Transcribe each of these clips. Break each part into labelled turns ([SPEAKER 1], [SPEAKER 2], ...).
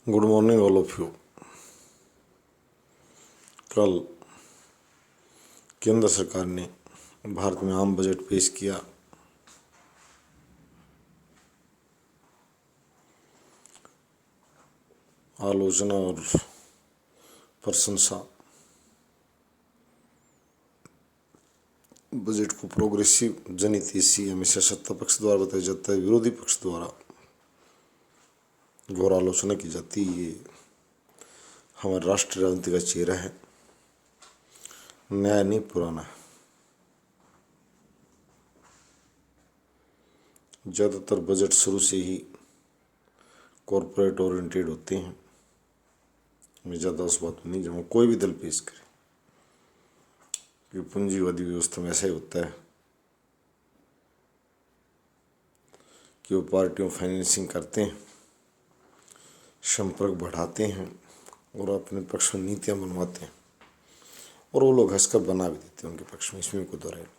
[SPEAKER 1] Good morning all of you. कल केंद्र सरकार ने भारत में आम बजट पेश किया। आलोचना और प्रशंसा। बजट को प्रोग्रेसिव जनहितैषी हमेशा सत्ता पक्ष द्वारा बताया जाता है, विरोधी पक्ष द्वारा घोर आलोचना की जाती है। ये हमारे राष्ट्रीय राजनीति का चेहरा है, नया नहीं पुराना है। ज़्यादातर बजट शुरू से ही कॉरपोरेट ओरिएंटेड होते हैं। मैं ज़्यादा उस बात में नहीं जाऊँगा, कोई भी दल पेश करे, कि पूंजीवादी व्यवस्था में ऐसा ही होता है कि वो पार्टियों फाइनेंसिंग करते हैं, संपर्क बढ़ाते हैं और अपने पक्ष में नीतियाँ बनवाते हैं, और वो लोग हंसकर बना भी देते हैं उनके पक्ष में। इसमें कोई दो राय नहीं।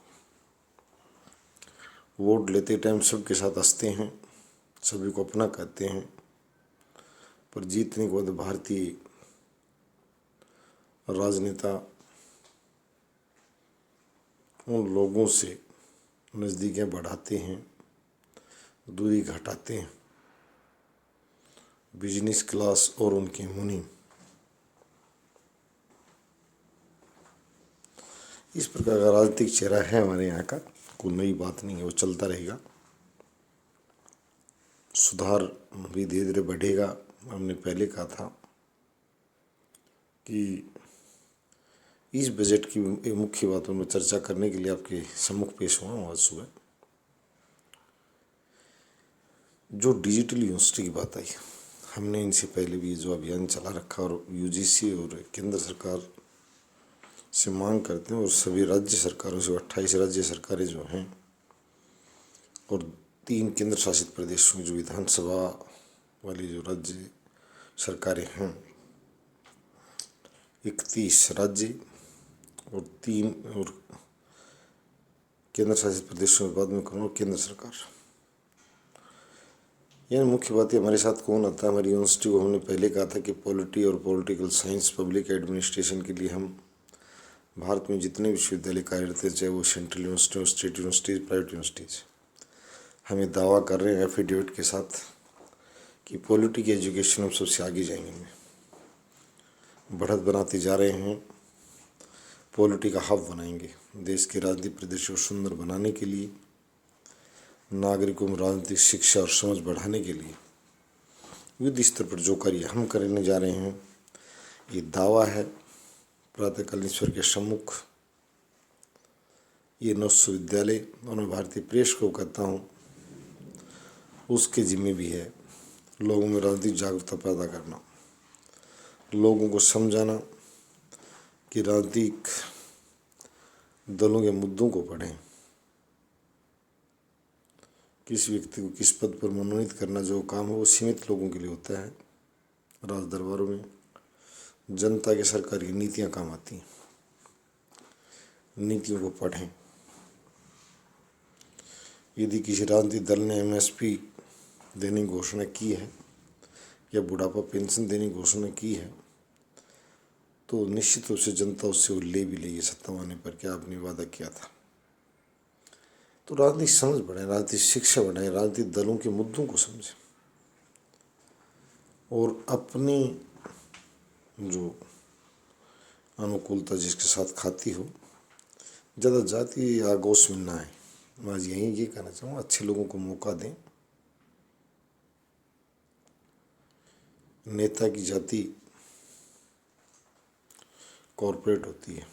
[SPEAKER 1] वोट लेते टाइम सबके साथ हंसते हैं, सभी को अपना कहते हैं, पर जीतने के बाद भारतीय राजनेता उन लोगों से नज़दीकियाँ बढ़ाते हैं, दूरी घटाते हैं। बिजनेस क्लास और उनकी मुनीम, इस प्रकार का राजनीतिक चेहरा है हमारे यहाँ का। कोई नई बात नहीं है, वो चलता रहेगा। सुधार भी धीरे धीरे बढ़ेगा। हमने पहले कहा था कि इस बजट की मुख्य बातों में चर्चा करने के लिए आपके सम्मुख पेश हुआ हूँ आज सुबह। जो डिजिटल यूनिवर्सिटी की बात आई, हमने इनसे पहले भी जो अभियान चला रखा, और यूजीसी और केंद्र सरकार से मांग करते हैं, और सभी राज्य सरकारों से, 28 राज्य सरकारें जो हैं और 3 केंद्र शासित प्रदेशों की जो विधानसभा वाली जो राज्य सरकारें हैं, 31 राज्य और 3 और केंद्र शासित प्रदेशों के बाद में करूँगा केंद्र सरकार। यह मुख्य बात है। हमारे साथ कौन आता है? हमारी यूनिवर्सिटी को हमने पहले कहा था कि पॉलिटी और पॉलिटिकल साइंस पब्लिक एडमिनिस्ट्रेशन के लिए हम भारत में जितने विश्वविद्यालय कार्यरत हैं, चाहे वो सेंट्रल यूनिवर्सिटी और स्टेट यूनिवर्सिटीज, प्राइवेट यूनिवर्सिटीज, हमें दावा कर रहे हैं एफिडेविट के साथ कि पॉलिटी की एजुकेशन हम सबसे आगे जाएंगे, बढ़त बनाते जा रहे हैं। पॉलिटी का हब बनाएंगे। देश के राजनीतिक परिदृश्य को सुंदर बनाने के लिए, नागरिकों में राजनीतिक शिक्षा और समझ बढ़ाने के लिए युद्ध स्तर पर जो कार्य हम करने जा रहे हैं, ये दावा है प्रातःकाल ईश्वर के सम्मुख। ये 900 विद्यालय, और मैं भारतीय प्रेस को कहता हूँ, उसके जिम्मे भी है लोगों में राजनीतिक जागरूकता पैदा करना, लोगों को समझाना कि राजनीतिक दलों के मुद्दों को पढ़ें। किस व्यक्ति को किस पद पर मनोनीत करना, जो काम है वो सीमित लोगों के लिए होता है। राज दरबारों में जनता के सरकारी नीतियाँ काम आती हैं। नीतियों को पढ़ें। यदि किसी राजनीतिक दल ने एमएसपी देने की घोषणा की है या बुढ़ापा पेंशन देने की घोषणा की है, तो निश्चित रूप से जनता उससे वो ले भी लेगी सत्ता आने पर, क्या आपने वादा किया था। तो राजनीतिक समझ बढ़ाएं, राजनीतिक शिक्षा बढ़ाएं, राजनीतिक दलों के मुद्दों को समझें, और अपनी जो अनुकूलता जिसके साथ खाती हो, ज़्यादा जाति आगोश में ना आए। मैं आज यहीं ये कहना चाहूँगा, अच्छे लोगों को मौका दें। नेता की जाति कॉरपोरेट होती है।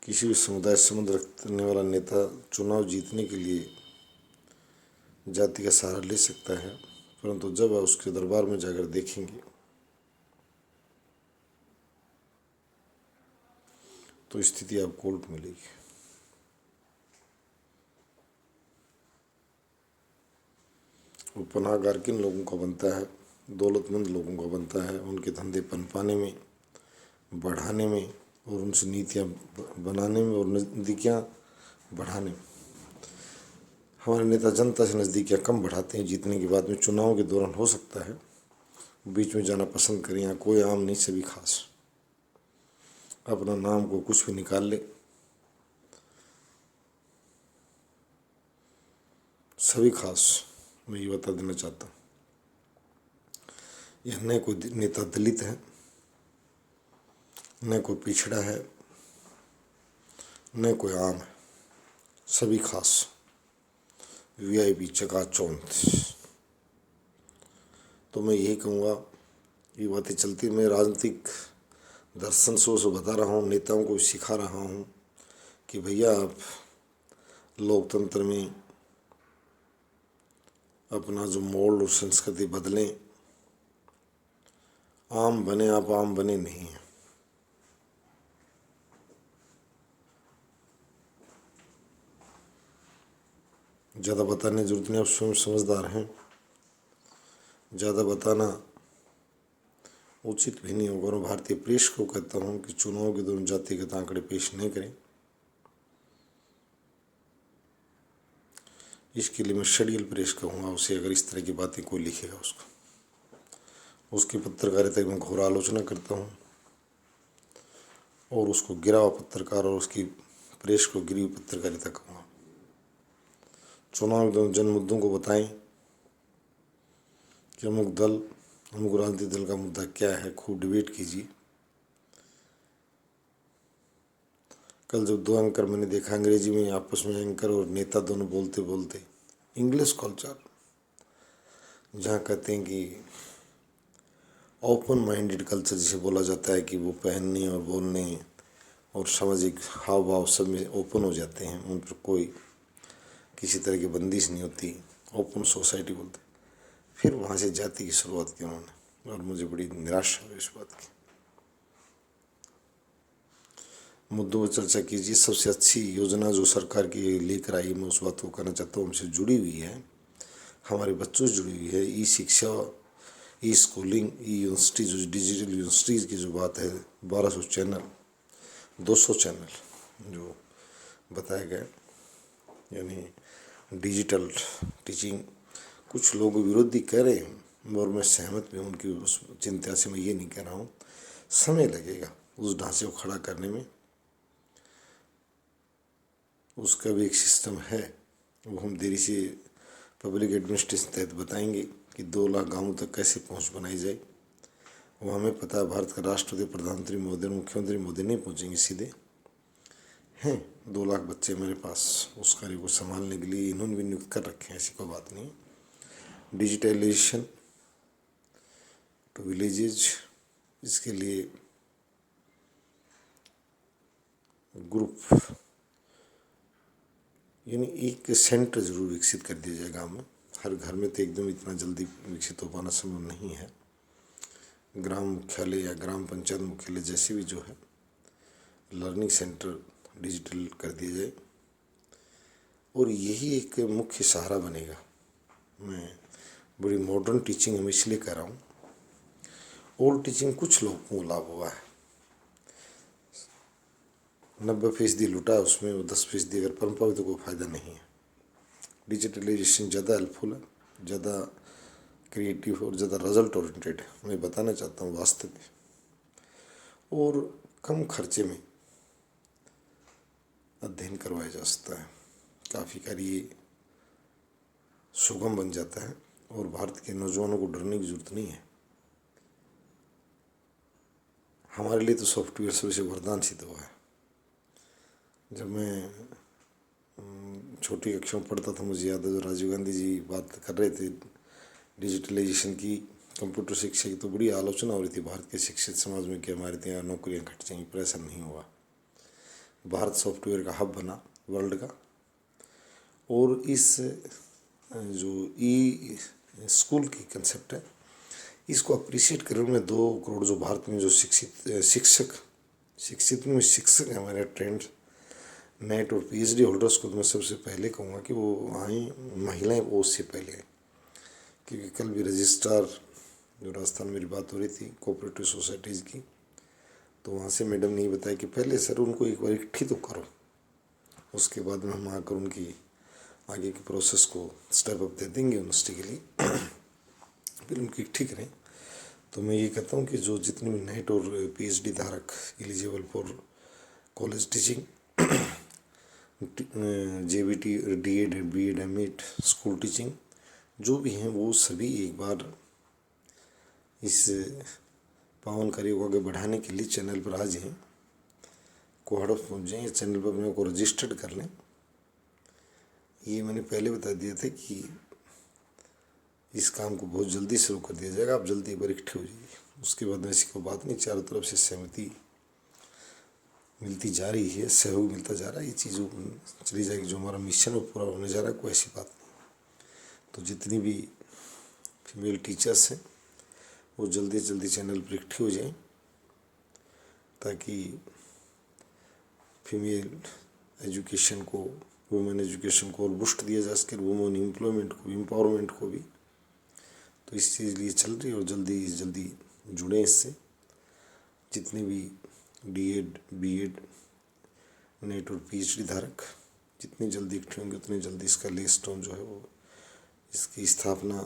[SPEAKER 1] किसी भी समुदाय से संबंध रखने वाला नेता चुनाव जीतने के लिए जाति का सहारा ले सकता है, परंतु जब आप उसके दरबार में जाकर देखेंगे तो स्थिति आपको उल्ट मिलेगी। वो पनाहगार किन लोगों का बनता है? दौलतमंद लोगों का बनता है, उनके धंधे पनपाने में, बढ़ाने में, और उनसे नीतियाँ बनाने में और नज़दीकियाँ बढ़ाने में। हमारे नेता जनता से नज़दीकियाँ कम बढ़ाते हैं। जीतने के बाद में चुनाव के दौरान हो सकता है बीच में जाना पसंद करें। यहाँ कोई आम नहीं, सभी खास। अपना नाम को कुछ भी निकाल ले, सभी खास। मैं ये बता देना चाहता हूँ, यह न कोई नेता दलित है, न कोई पिछड़ा है, न कोई आम है, सभी खास, वीआईपी चकाचौंध। तो मैं यही कहूँगा, ये बातें चलती, मैं राजनीतिक दर्शन से बता रहा हूँ, नेताओं को सिखा रहा हूँ कि भैया आप लोकतंत्र में अपना जो मोल्ड और संस्कृति बदलें। आम बने, आप आम बने नहीं हैं। ज़्यादा बताने की जरूरत नहीं, आप स्वयं समझदार हैं। ज़्यादा बताना उचित भी नहीं होगा। और भारतीय प्रेस को कहता हूँ कि चुनाव के दौरान जातिगत आंकड़े पेश नहीं करें। इसके लिए मैं शेड्यूल प्रेस कहूँगा उसे, अगर इस तरह की बातें कोई लिखेगा उसकी पत्रकारिता की मैं घोर आलोचना करता हूँ, और उसको गिरा हुआ पत्रकार और उसकी प्रेस को गिरी हुई पत्रकारिता कहूँगा। चुनाव के जन मुद्दों को बताएं कि अमुक दल, अमुक राजनीतिक दल का मुद्दा क्या है, खूब डिबेट कीजिए। कल जब दो एंकर मैंने देखा अंग्रेजी में आपस में, एंकर और नेता दोनों बोलते बोलते, इंग्लिश कल्चर, जहाँ कहते हैं कि ओपन माइंडेड कल्चर जिसे बोला जाता है, कि वो पहनने और बोलने और सामाजिक हाव भाव सब में ओपन हो जाते हैं, उन पर कोई किसी तरह की बंदिश नहीं होती, ओपन सोसाइटी बोलते। फिर वहाँ से जाति की शुरुआत की उन्होंने, और मुझे बड़ी निराशा हुई इस बात की। मुद्दों पर चर्चा कीजिए। सबसे अच्छी योजना जो सरकार की लेकर आई, मैं उस बात को कहना चाहता हूँ, हमसे जुड़ी हुई है, हमारे बच्चों से जुड़ी हुई है। ई शिक्षा, ई स्कूलिंग, ई यूनिवर्सिटी, जो डिजिटल यूनिवर्सिटीज़ की जो बात है, 1200 चैनल, 200 चैनल जो बताया गया, यानी डिजिटल टीचिंग। कुछ लोग विरोधी कह रहे हैं और मैं सहमत भी हूँ उनकी उस चिंता से। मैं ये नहीं कह रहा हूँ, समय लगेगा उस ढांचे को खड़ा करने में। उसका भी एक सिस्टम है, वो हम देरी से पब्लिक एडमिनिस्ट्रेशन तहत बताएंगे कि 2 लाख गाँवों तक कैसे पहुँच बनाई जाए। वो हमें पता है, भारत का राष्ट्रपति, प्रधानमंत्री महोदय, मुख्यमंत्री महोदय नहीं पहुँचेंगे सीधे, हैं 2 लाख बच्चे मेरे पास उस कार्य को संभालने के लिए इन्होंने भी नियुक्त कर रखे हैं, ऐसी कोई बात नहीं। डिजिटलाइजेशन टू विलेजेज, इसके लिए ग्रुप, यानी एक सेंटर जरूर विकसित कर दिया जाए गाँव में। हर घर में तो एकदम इतना जल्दी विकसित हो पाना संभव नहीं है। ग्राम मुख्यालय या ग्राम पंचायत मुख्यालय जैसे भी जो है, लर्निंग सेंटर डिजिटल कर दिया जाए, और यही एक मुख्य सहारा बनेगा। मैं बड़ी मॉडर्न टीचिंग हम इसलिए कह रहा हूँ, ओल्ड टीचिंग कुछ लोगों को लाभ हुआ है, 90% लुटा है उसमें, वो 10% अगर परंपरा तो कोई फायदा नहीं है। डिजिटलाइजेशन ज़्यादा हेल्पफुल है, ज़्यादा क्रिएटिव और ज़्यादा रिजल्ट ओरिएंटेड है, मैं बताना चाहता हूँ वास्तव में, और कम खर्चे में अध्ययन करवाया जा सकता है। काफ़ी कार्य सुगम बन जाता है, और भारत के नौजवानों को डरने की जरूरत नहीं है। हमारे लिए तो सॉफ्टवेयर सबसे वरदान सिद्ध हुआ है। जब मैं छोटी कक्षा में पढ़ता था, मुझे याद है जो राजीव गांधी जी बात कर रहे थे डिजिटलाइजेशन की, कंप्यूटर शिक्षा की, तो बड़ी आलोचना हो रही थी भारत के शिक्षित समाज में कि हमारे यहाँ नौकरियाँ घट जाएंगी, पर ऐसा नहीं हुआ। भारत सॉफ्टवेयर का हब बना वर्ल्ड का, और इस जो ई स्कूल की कंसेप्ट है, इसको अप्रिशिएट करने में 2 करोड़ जो भारत में जो शिक्षित में शिक्षक हैं हमारे ट्रेंड नेट और पीएचडी होल्डर्स को, तो मैं सबसे पहले कहूँगा कि वो आई महिलाएं, वो उससे पहले, क्योंकि कल भी रजिस्ट्रार जो राजस्थान में मेरी बात हो रही थी कोऑपरेटिव सोसाइटीज़ की, तो वहाँ से मैडम ने बताया कि पहले सर उनको एक बार इकट्ठी तो करो, उसके बाद में हम आकर उनकी आगे की प्रोसेस को स्टेप अप दे देंगे यूनिवर्सिटी के लिए, फिर उनकी इकट्ठी करें। तो मैं ये कहता हूँ कि जो जितने भी नेट और पीएचडी धारक eligible for college teaching, JBT, DEd, BEd, MEd, school teaching जो भी हैं, वो सभी एक बार इस पावन कार्य को आगे बढ़ाने के लिए चैनल पर आ जाएं, कोहड़ पहुँच जाएँ, चैनल पर अपने को रजिस्टर्ड कर लें। ये मैंने पहले बता दिया था कि इस काम को बहुत जल्दी शुरू कर दिया जाएगा, आप जल्दी एक बार इकट्ठे हो जाइए। उसके बाद में ऐसी कोई बात नहीं, चारों तरफ से सहमति मिलती जा रही है, सहयोग मिलता जा रहा है, ये चीज़ चली जाएगी। जो हमारा मिशन वो पूरा होने जा रहा है, कोई ऐसी बात नहीं। तो जितनी भी फीमेल टीचर्स हैं वो जल्दी से जल्दी चैनल पर इकट्ठे हो जाएं, ताकि फीमेल एजुकेशन को, वुमेन एजुकेशन को और बूस्ट दिया जा सके, वुमेन एम्प्लॉयमेंट को भी, एम्पावरमेंट को भी। तो इस चीज़ लिए चल रही है, और जल्दी से जल्दी जुड़ें इससे। जितने भी डीएड, बीएड, नेट और पीएचडी धारक जितनी जल्दी इकट्ठे होंगे उतनी जल्दी इसका लिस्टोन जो है वो, इसकी स्थापना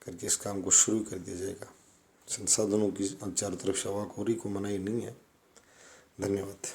[SPEAKER 1] करके इस काम को शुरू कर दिया जाएगा। संसाधनों की चारों तरफ से आवाकौरी को मनाही नहीं है। धन्यवाद।